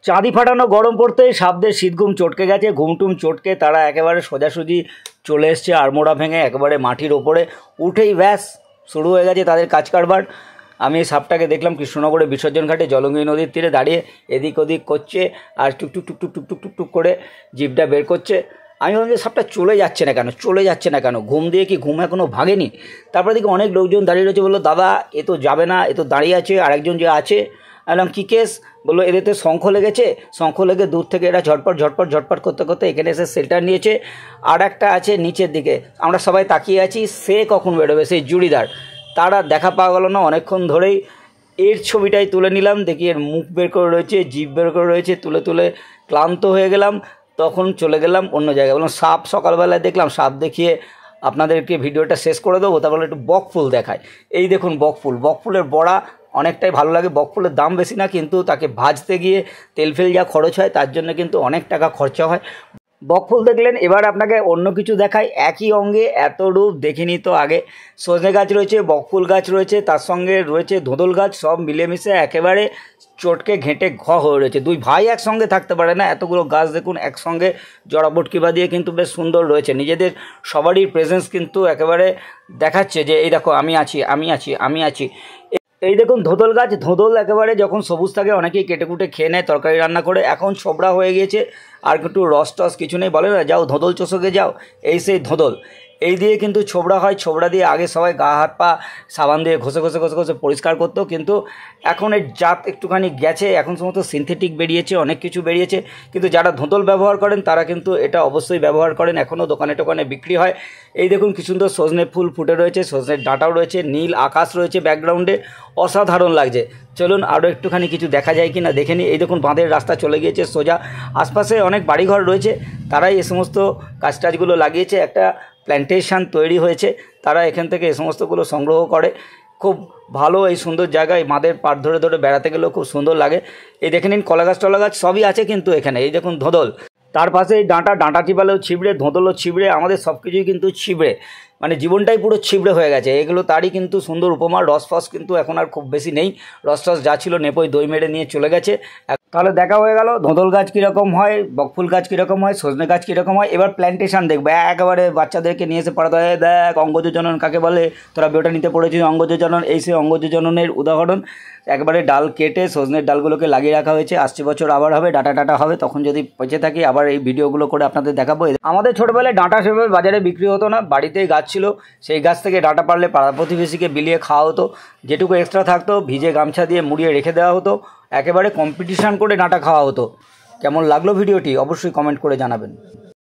চাঁদি ফাটানো গরম পড়তেই সাপদের শীত ঘুম চটকে গেছে, ঘুমটুম চটকে তারা একেবারে সোজাসুজি চলে এসছে আড়মোড়া ভেঙে একেবারে মাটির ওপরে উঠেই ব্যাস শুরু হয়ে গেছে তাদের কাজ কারবার। আমি এই সাপটাকে দেখলাম কৃষ্ণনগরের বিসর্জন ঘাটে জলঙ্গি নদীর তীরে দাঁড়িয়ে এদিক ওদিক করছে আর টুকটুক টুকটুক টুকটুক টুকটুক করে জিভটা বের করছে। আমি ভাবছি সাপটা চলে যাচ্ছে না কেন, ঘুম দিয়ে কি ঘুম এখনও ভাগেনি? তারপরে দেখি অনেক লোকজন দাঁড়িয়ে রয়েছে, বললো দাদা এ তো যাবে না, এ তো দাঁড়িয়ে আছে। আরেকজন যে আছে বললাম কী কেস? বললো এদেরতে শঙ্খ লেগেছে, শঙ্খ লেগে দূর থেকে এরা ঝটপট করতে করতে এখানে এসে শেল্টার নিয়েছে। আর একটা আছে নিচের দিকে, আমরা সবাই তাকিয়ে আছি সে কখন বেরোবে, সেই জুড়িদার। তারা দেখা পাওয়া গেল না অনেকক্ষণ ধরেই। এর ছবিটাই তুলে নিলাম, দেখি এর মুখ বের করে রয়েছে, জিভ বের করে রয়েছে, তুলে ক্লান্ত হয়ে গেলাম। তখন চলে গেলাম অন্য জায়গায়, বললাম সাপ সকালবেলায় দেখলাম, সাপ দেখিয়ে আপনাদেরকে ভিডিওটা শেষ করে দেবো। তারপরে একটু বকফুল দেখায়। এই দেখুন বকফুলের বড়া অনেকটাই ভালো লাগে। বকফুলের দাম বেশি না, কিন্তু তাকে ভাজতে গিয়ে তেল ফেল যা খরচ হয় তার জন্য কিন্তু অনেক টাকা খরচা হয়। বকফুল দেখলেন, এবার আপনাকে অন্য কিছু দেখাই। একই অঙ্গে এত রূপ দেখিনি তো আগে। সজনে গাছ রয়েছে, বকফুল গাছ রয়েছে, তার সঙ্গে রয়েছে ধোদল গাছ, সব মিলেমিশে একেবারে চটকে ঘেঁটে হয়ে রয়েছে। দুই ভাই একসঙ্গে থাকতে পারে না, এতগুলো গাছ দেখুন একসঙ্গে জড়াবটকি বাঁধিয়ে কিন্তু বেশ সুন্দর রয়েছে। নিজেদের সবারই প্রেজেন্স কিন্তু একেবারে দেখাচ্ছে যে এই দেখো আমি আছি। এই দেখুন ধোদল গাছ, ধোদল একেবারে যখন সবুজ থাকে অনেকেই কেটে কুটে খেয়ে নেয় তরকারি রান্না করে, এখন ছোবড়া হয়ে গিয়েছে আর একটু রস টস কিছু নেই, বলে না যাও ধোদল চষকে যাও, এই সেই ধোদল। এই দিয়ে কিন্তু ছোবড়া হয়, ছোবড়া দিয়ে আগে সবাই গা হাত পা সাবান দিয়ে ঘষে পরিষ্কার করতো, কিন্তু এখন এর জাত একটুখানি গেছে, এখন সমস্ত সিনথেটিক বেরিয়েছে, অনেক কিছু বেরিয়েছে। কিন্তু যারা ধোদল ব্যবহার করেন তারা কিন্তু এটা অবশ্যই ব্যবহার করেন, এখনও দোকানে টোকানে বিক্রি হয়। এই দেখুন কি সুন্দর সজনে ফুল ফুটে রয়েছে, সজনের ডাঁটাও রয়েছে, নীল আকাশ রয়েছে ব্যাকগ্রাউন্ডে, অসাধারণ লাগছে। চলুন আরও একটুখানি কিছু দেখা যায় কি না দেখে নিই। এই দেখুন বাঁধের রাস্তা চলে গিয়েছে সোজা, আশপাশে অনেক বাড়িঘর রয়েছে, তারাই এই সমস্ত কাজটাজগুলো লাগিয়েছে। একটা প্ল্যান্টেশন তৈরি হয়েছে, তারা এখান থেকে এই সমস্তগুলো সংগ্রহ করে। খুব ভালো এই সুন্দর জায়গায় বাঁধের পাড় ধরে বেড়াতে গেলেও খুব সুন্দর লাগে। এই দেখে নিন কলা গাছ টলা গাছ সবই আছে কিন্তু এখানে। এই দেখুন ধোদল, তার পাশে এই ডাঁটা চিবালেও ছিবড়ে, ধোদলও ছিবড়ে, আমাদের সব কিছুই কিন্তু ছিবড়ে, মানে জীবনটাই পুরো ছিবড়ে হয়ে গেছে। এগুলো তারই কিন্তু সুন্দর উপমা। রস ফস কিন্তু এখন আর খুব বেশি নেই, রস টস যা ছিল নেপোই দই মেরে নিয়ে চলে গেছে। তাহলে দেখা হয়ে গেল ধোদল গাছ কীরকম হয়, বকফুল গাছ কীরকম হয়, সজনে গাছ কীরকম হয়। এবার প্ল্যান্টেশন দেখবে, একেবারে বাচ্চাদেরকে নিয়ে এসে পড়াতে হয়, দেখ অঙ্গজজনন কাকে বলে, তোরা বিয়েটা নিতে পড়েছিস অঙ্গজজনন, এই সেই অঙ্গজজননের উদাহরণ। একেবারে ডাল কেটে সজনের ডালগুলোকে লাগিয়ে রাখা হয়েছে, আসছে বছর আবার হবে, ডাটা হবে, তখন যদি বেঁচে থাকি আবার এই ভিডিওগুলো করে আপনাদের দেখাবো। আমাদের ছোটোবেলায় ডাঁটা সেভাবে বাজারে বিক্রি হতো না, বাড়িতেই গাছ ছিল, সেই গাছ থেকে ডাঁটা পারলে পাড়া প্রতিবেশীকে বিলিয়ে খাওয়া হতো। যেটুকু এক্সট্রা থাকতো ভিজে গামছা দিয়ে মুড়িয়ে রেখে দেওয়া হতো, একেবারে কম্পিটিশান করে ডাঁটা খাওয়া হতো। কেমন লাগলো ভিডিওটি অবশ্যই কমেন্ট করে জানাবেন।